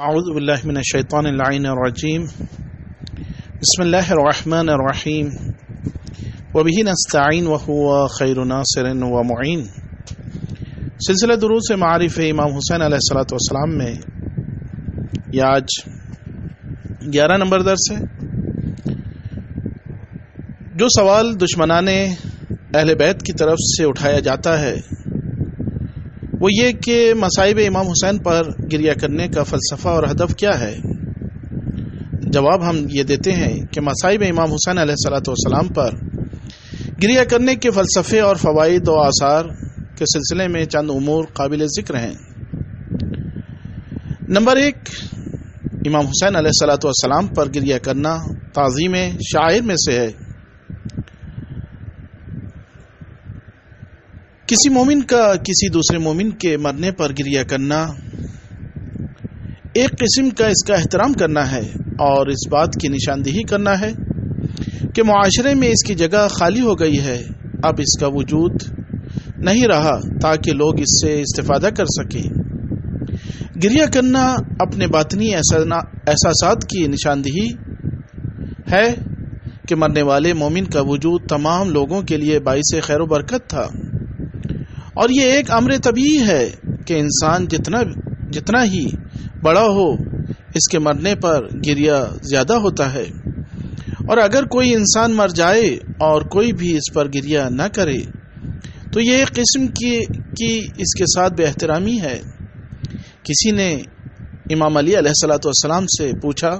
اعوذ باللہ من الشیطان اللعین الرجیم بسم اللہ الرحمن الرحیم وبہ نستعین وہو خیر ناصر ومعین۔ سلسلہ دروس معارف امام حسین علیہ الصلوۃ والسلام میں یہ آج 11 نمبر درس ہے۔ جو سوال دشمنان اہل بیت کی طرف سے اٹھایا جاتا ہے وہ یہ کہ مصائب امام حسین پر گریہ کرنے کا فلسفہ اور ہدف کیا ہے۔ جواب ہم یہ دیتے ہیں کہ مصائب امام حسین علیہ الصلوۃ والسلام پر گریہ کرنے کے فلسفے اور فوائد و آثار کے سلسلے میں چند امور قابل ذکر ہیں۔ نمبر 1، امام حسین علیہ الصلوۃ والسلام پر گریہ کرنا تعظیم شاعر میں سے ہے۔ کسی مومن کا کسی دوسرے مومن کے مرنے پر گریہ کرنا ایک قسم کا اس کا احترام کرنا ہے اور اس بات کی نشاندہی کرنا ہے کہ معاشرے میں اس کی جگہ خالی ہو گئی ہے، اب اس کا وجود نہیں رہا تاکہ لوگ اس سے استفادہ کر سکیں۔ گریہ کرنا اپنے باطنی احساسات کی نشاندہی ہے کہ مرنے والے مومن کا وجود تمام لوگوں کے لیے باعث خیر و برکت تھا، اور یہ ایک امر طبیعی ہے کہ انسان جتنا ہی بڑا ہو اس کے مرنے پر گریہ زیادہ ہوتا ہے، اور اگر کوئی انسان مر جائے اور کوئی بھی اس پر گریہ نہ کرے تو یہ ایک قسم کی اس کے ساتھ بے احترامی ہے۔ کسی نے امام علی علیہ الصلوۃ والسلام سے پوچھا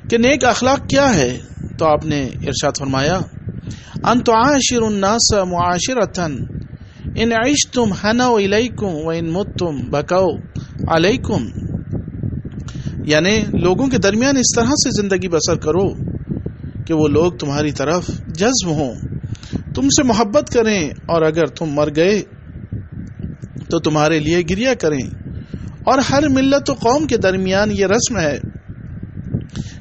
کہ نیک اخلاق کیا ہے، تو آپ نے ارشاد فرمایا ان تعاشر الناس معاشرۃ ان عشتم حنوا الیکم وان متم بکوا علیکم، یعنی لوگوں کے درمیان اس طرح سے زندگی بسر کرو کہ وہ لوگ تمہاری طرف جذب ہوں، تم سے محبت کریں، اور اگر تم مر گئے تو تمہارے لیے گریہ کریں۔ اور ہر ملت و قوم کے درمیان یہ رسم ہے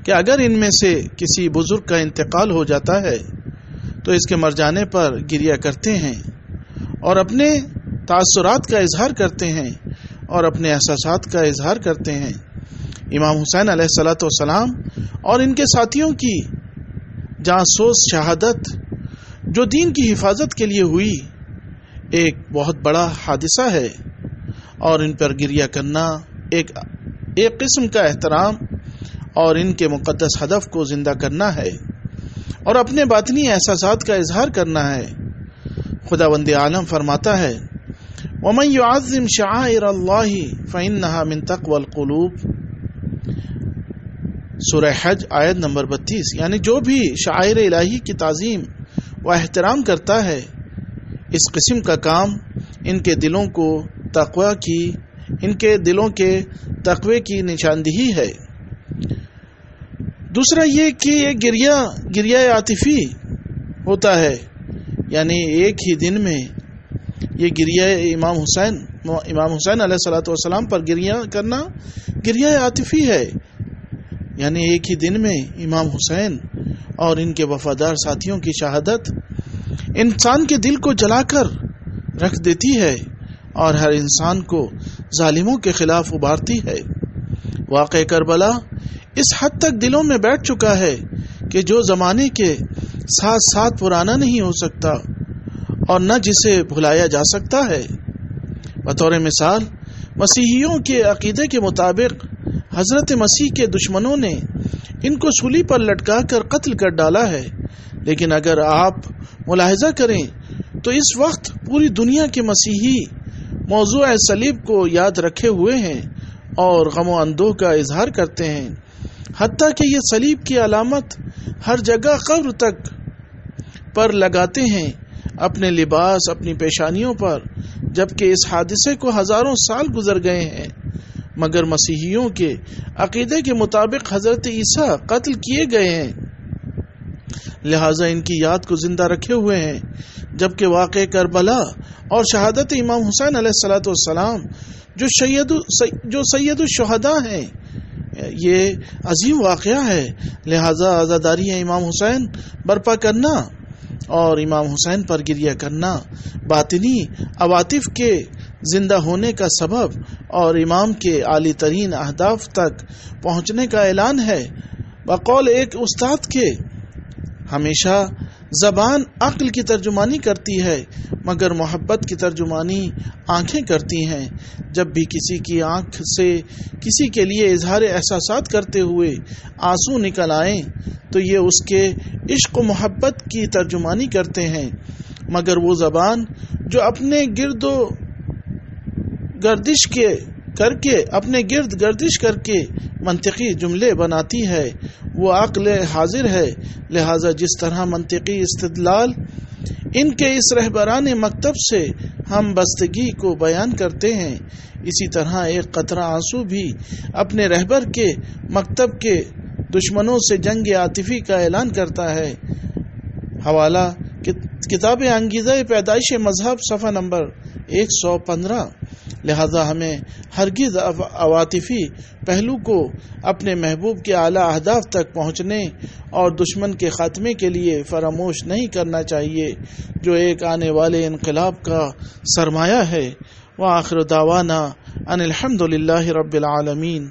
کہ اگر ان میں سے کسی بزرگ کا انتقال ہو جاتا ہے تو اس کے مر جانے پر گریہ کرتے ہیں اور اپنے تاثرات کا اظہار کرتے ہیں اور اپنے احساسات کا اظہار کرتے ہیں۔ امام حسین علیہ الصلوۃ والسلام اور ان کے ساتھیوں کی جاسوس شہادت جو دین کی حفاظت کے لیے ہوئی ایک بہت بڑا حادثہ ہے، اور ان پر گریہ کرنا ایک قسم کا احترام اور ان کے مقدس ہدف کو زندہ کرنا ہے اور اپنے باطنی احساسات کا اظہار کرنا ہے۔ خداوند عالم فرماتا ہے وَمَن يُعَظِّمْ شَعَائِرَ اللَّهِ فَإِنَّهَا مِن تَقْوَى الْقُلُوبِ، سورہ حج آیت نمبر 32، یعنی جو بھی شعائر الہی کی تعظیم و احترام کرتا ہے اس قسم کا کام ان کے دلوں کے تقوی کی نشاندہی ہے۔ دوسرا یہ کہ یہ گریہ عاطفی ہوتا ہے، یعنی ایک ہی دن میں یہ گریہ امام حسین علیہ الصلوۃ والسلام پر گریہ کرنا گریہ عاطفی ہے، یعنی ایک ہی دن میں امام حسین اور ان کے وفادار ساتھیوں کی شہادت انسان کے دل کو جلا کر رکھ دیتی ہے اور ہر انسان کو ظالموں کے خلاف ابھارتی ہے۔ واقعہ کربلا اس حد تک دلوں میں بیٹھ چکا ہے کہ جو زمانے کے ساتھ ساتھ پرانا نہیں ہو سکتا اور نہ جسے بھلایا جا سکتا ہے۔ بطور مثال مسیحیوں کے عقیدے کے مطابق حضرت مسیح کے دشمنوں نے ان کو سولی پر لٹکا کر قتل کر ڈالا ہے، لیکن اگر آپ ملاحظہ کریں تو اس وقت پوری دنیا کے مسیحی موضوع صلیب کو یاد رکھے ہوئے ہیں اور غم و اندوہ کا اظہار کرتے ہیں، حتیٰ کہ یہ صلیب کی علامت ہر جگہ قبر تک پر لگاتے ہیں اپنے لباس اپنی پیشانیوں پر، جبکہ اس حادثے کو ہزاروں سال گزر گئے ہیں، مگر مسیحیوں کے عقیدے کے مطابق حضرت عیسیٰ قتل کیے گئے ہیں، لہٰذا ان کی یاد کو زندہ رکھے ہوئے ہیں، جبکہ واقع کربلا اور شہادت امام حسین علیہ الصلوۃ والسلام جو سید الشہداء ہیں یہ عظیم واقعہ ہے، لہٰذا عزاداری امام حسین برپا کرنا اور امام حسین پر گریہ کرنا باطنی عواطف کے زندہ ہونے کا سبب اور امام کے عالی ترین اہداف تک پہنچنے کا اعلان ہے۔ بقول ایک استاد کے، ہمیشہ زبان عقل کی ترجمانی کرتی ہے مگر محبت کی ترجمانی آنکھیں کرتی ہیں۔ جب بھی کسی کی آنکھ سے کسی کے لیے اظہار احساسات کرتے ہوئے آنسو نکل آئیں تو یہ اس کے عشق و محبت کی ترجمانی کرتے ہیں، مگر وہ زبان جو اپنے گرد گردش کر کے منطقی جملے بناتی ہے وہ عقل حاضر ہے۔ لہذا جس طرح منطقی استدلال ان کے اس رہبران مکتب سے ہم بستگی کو بیان کرتے ہیں، اسی طرح ایک قطرہ آنسو بھی اپنے رہبر کے مکتب کے دشمنوں سے جنگ عاطفی کا اعلان کرتا ہے۔ حوالہ کتاب انگیزہ پیدائش مذہب صفحہ نمبر 115۔ لہذا ہمیں ہرگز عواطفی پہلو کو اپنے محبوب کے اعلیٰ اہداف تک پہنچنے اور دشمن کے خاتمے کے لیے فراموش نہیں کرنا چاہیے، جو ایک آنے والے انقلاب کا سرمایہ ہے۔ وآخر دعوانا ان الحمد للہ رب العالمین۔